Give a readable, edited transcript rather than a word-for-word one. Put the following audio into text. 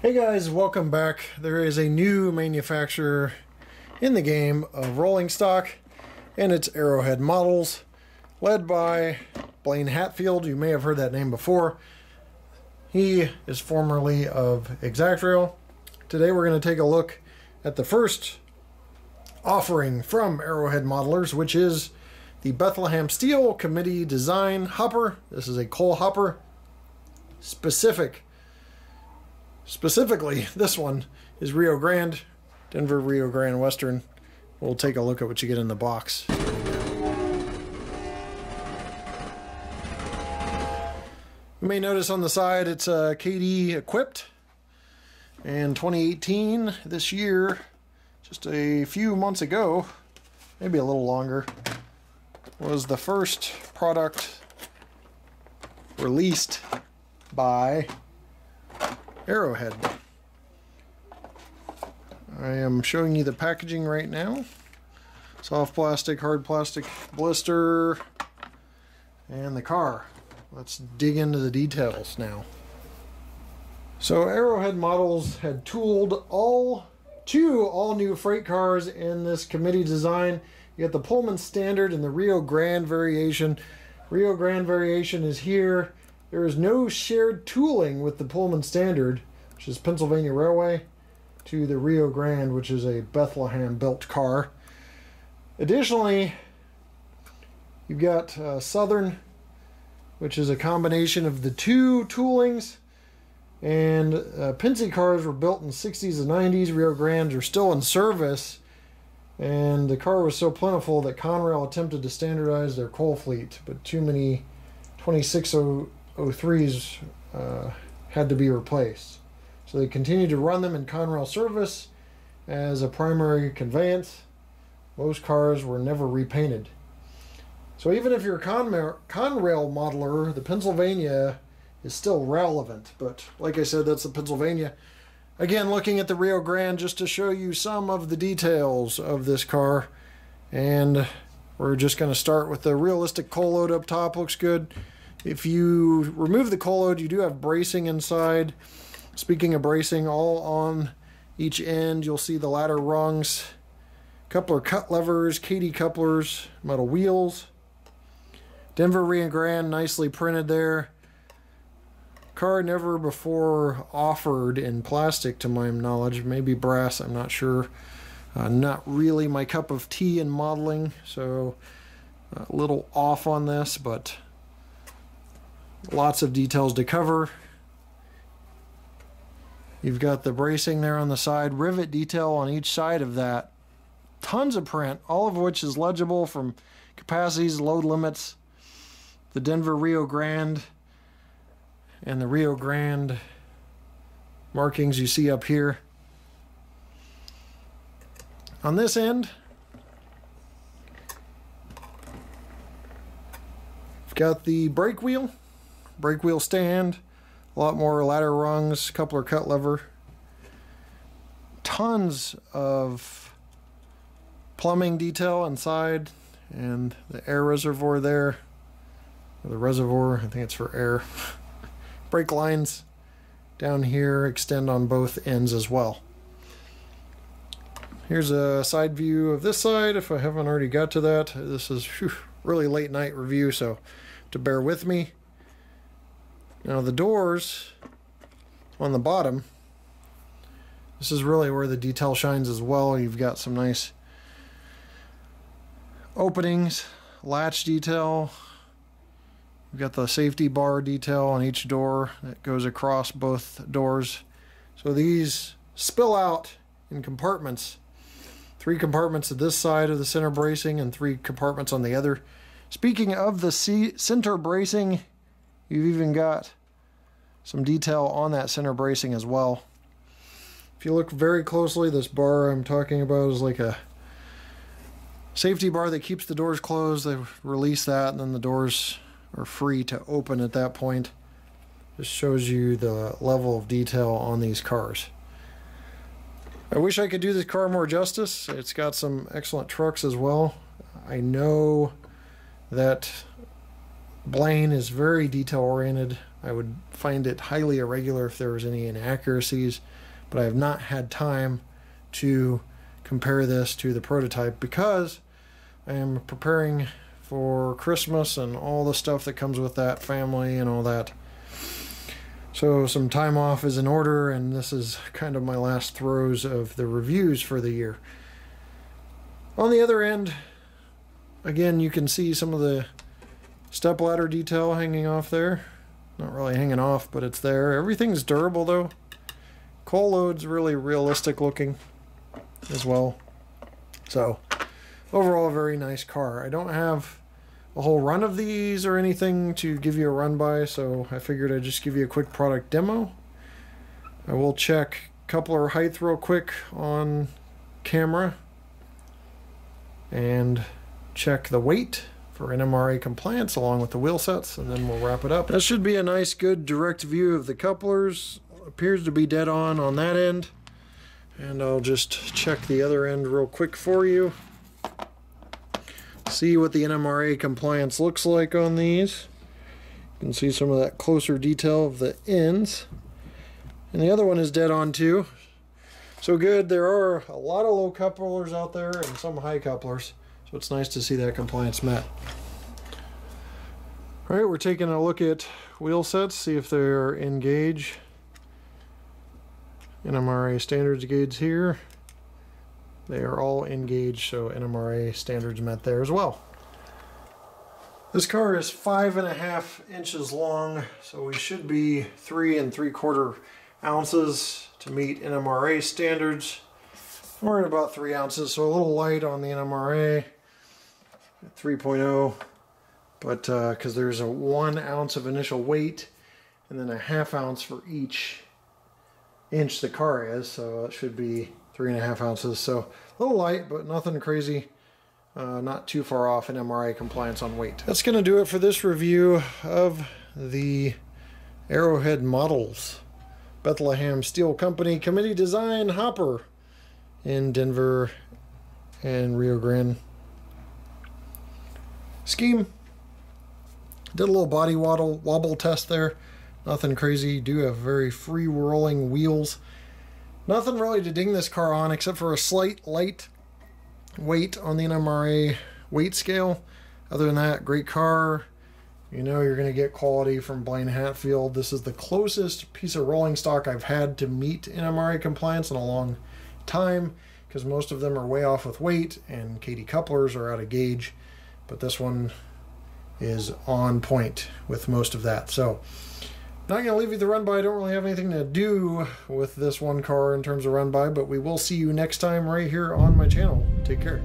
Hey guys, welcome back. There is a new manufacturer in the game of rolling stock, and it's Arrowhead Models, led by Blaine Hatfield. You may have heard that name before. He is formerly of Exactrail. Today we're going to take a look at the first offering from Arrowhead Modelers, which is the Bethlehem Steel Committee Design Hopper. This is a coal hopper. Specifically, this one is Rio Grande, Denver Rio Grande Western. We'll take a look at what you get in the box. You may notice on the side it's KD equipped. And 2018, this year, just a few months ago, maybe a little longer, was the first product released by Arrowhead. I am showing you the packaging right now. Soft plastic, hard plastic blister, and the car. Let's dig into the details now. So Arrowhead Models had tooled two all-new freight cars in this committee design. You got the Pullman Standard and the Rio Grande variation. Rio Grande variation is here. There is no shared tooling with the Pullman Standard, which is Pennsylvania Railway, to the Rio Grande, which is a Bethlehem-built car. Additionally, you've got Southern, which is a combination of the two toolings. And Pennsy cars were built in the 60s and 90s. Rio Grandes are still in service. And the car was so plentiful that Conrail attempted to standardize their coal fleet, but too many 2603s had to be replaced. So they continued to run them in Conrail service as a primary conveyance. Most cars were never repainted. So even if you're a Conrail modeler, the Pennsylvania is still relevant. But like I said, that's the Pennsylvania. Again, looking at the Rio Grande just to show you some of the details of this car. And we're just going to start with the realistic coal load up top. Looks good. If you remove the coal load, you do have bracing inside. Speaking of bracing, all on each end, you'll see the ladder rungs, coupler cut levers, KD couplers, metal wheels. Denver Rio Grande, nicely printed there. Car never before offered in plastic to my knowledge, maybe brass, I'm not sure. Not really my cup of tea in modeling, so a little off on this, but lots of details to cover. You've got the bracing there on the side, rivet detail on each side of that. Tons of print, all of which is legible from capacities, load limits, the Denver Rio Grande, and the Rio Grande markings you see up here. On this end, you've got the brake wheel stand, a lot more ladder rungs, coupler cut lever, tons of plumbing detail inside, and the air reservoir there, or the reservoir, I think it's for air. Brake lines down here extend on both ends as well. Here's a side view of this side if I haven't already got to that. This is really late night review, so to bear with me. Now the doors on the bottom, this is really where the detail shines as well. You've got some nice openings, latch detail. We've got the safety bar detail on each door that goes across both doors. So these spill out in compartments. 3 compartments at this side of the center bracing and 3 compartments on the other. Speaking of the center bracing, you've even got some detail on that center bracing as well. If you look very closely, this bar I'm talking about is like a safety bar that keeps the doors closed. They release that and then the doors are free to open at that point. Just shows you the level of detail on these cars. I wish I could do this car more justice. It's got some excellent trucks as well. I know that Blaine is very detail oriented I would find it highly irregular if there was any inaccuracies, but I have not had time to compare this to the prototype because I am preparing for Christmas and all the stuff that comes with that, family and all that. So some time off is in order, and this is kind of my last throes of the reviews for the year. On the other end, again, you can see some of the stepladder detail hanging off there. Not really hanging off, but it's there. Everything's durable though. Coal load's really realistic looking as well. So overall, a very nice car. I don't have a whole run of these or anything to give you a run by, so I figured I'd just give you a quick product demo. I will check coupler height real quick on camera and check the weight for NMRA compliance along with the wheel sets, and then we'll wrap it up. That should be a nice, good direct view of the couplers. Appears to be dead on that end, and I'll just check the other end real quick for you. See what the NMRA compliance looks like on these. You can see some of that closer detail of the ends. And the other one is dead on too. So good. There are a lot of low couplers out there and some high couplers. So it's nice to see that compliance met. Alright, we're taking a look at wheel sets, see if they're in gauge. NMRA standards gauge here. They are all in gauge, so NMRA standards met there as well. This car is 5.5 inches long, so we should be 3 3/4 ounces to meet NMRA standards. We're at about 3 ounces, so a little light on the NMRA, 3.0, but because there's a 1 ounce of initial weight and then a 1/2 ounce for each inch the car is, so it should be 3.5 ounces. So a little light, but nothing crazy. Not too far off in NMRA compliance on weight. That's going to do it for this review of the Arrowhead models. Bethlehem Steel Company Committee Design Hopper in Denver and Rio Grande. Scheme. Did a little body wobble test there. Nothing crazy. Do have very free rolling wheels. Nothing really to ding this car on except for a slight light weight on the NMRA weight scale. Other than that, great car. You know you're going to get quality from Blaine Hatfield. This is the closest piece of rolling stock I've had to meet NMRA compliance in a long time, because most of them are way off with weight and KD couplers are out of gauge, but this one is on point with most of that. So not going to leave you the run by. I don't really have anything to do with this one car in terms of run by, but we will see you next time right here on my channel. Take care.